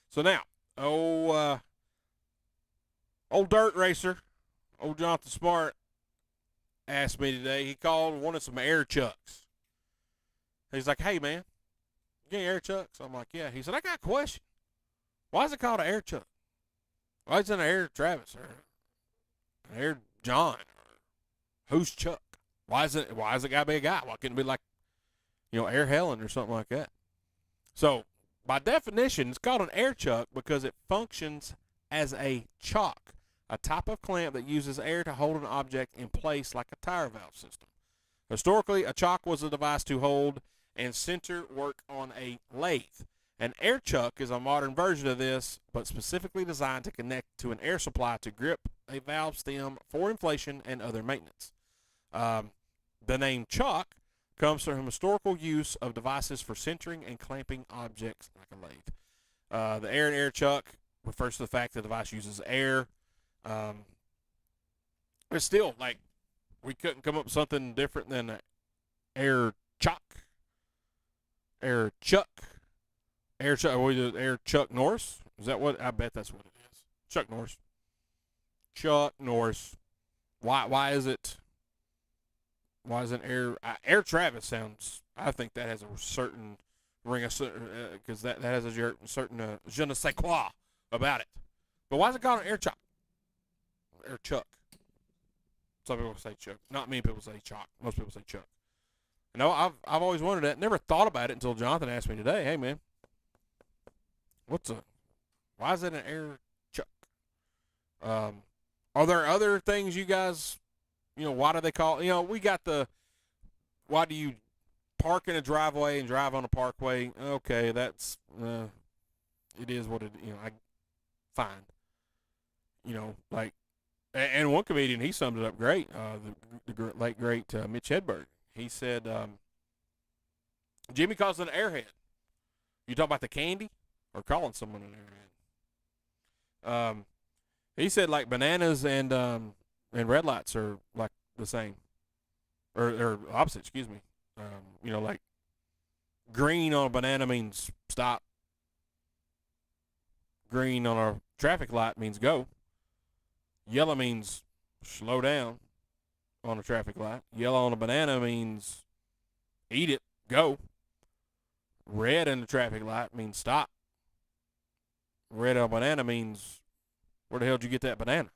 So now, old dirt racer, old Jonathan Smart asked me today. He called and wanted some air chucks. He's like, "Hey man, you get air chucks?" I'm like, "Yeah." He said, "I got a question. Why is it called an air chuck? Why is it an air Travis or an air John? Who's Chuck? Why is it gotta be a guy? Why couldn't it be like, Air Helen or something like that?" So by definition, it's called an air chuck because it functions as a chock, a type of clamp that uses air to hold an object in place like a tire valve system. Historically, a chock was a device to hold and center work on a lathe. An air chuck is a modern version of this, but specifically designed to connect to an air supply to grip a valve stem for inflation and other maintenance. The name chock comes from historical use of devices for centering and clamping objects like a lathe. The air chuck refers to the fact the device uses air. It's still like we couldn't come up with something different than air chock, air chuck, air chuck. What is it, air Chuck Norris? Is that what? I bet that's what it is. Chuck Norris. Chuck Norris. Why is it? Why is it Air Travis sounds? I think that has a certain ring, because that has a certain je ne sais quoi about it. But why is it called an air chuck? Air chuck. Some people say chuck. Not many people say chalk. Most people say chuck. I've always wondered that. Never thought about it until Jonathan asked me today. Hey man, why is it an air chuck? Are there other things you guys? Why do they call? We got why do you park in a driveway and drive on a parkway? Okay, that's it is what it. Fine. Like, and one comedian, he summed it up great. The late great Mitch Hedberg. He said, Jimmy calls it an airhead. You talk about the candy or calling someone an airhead? He said like bananas and red lights are like the same, or opposite. Excuse me. Like green on a banana means stop. Green on a traffic light means go. Yellow means slow down on a traffic light. Yellow on a banana means eat it, go. Red in the traffic light means stop. Red on a banana means where the hell did you get that banana?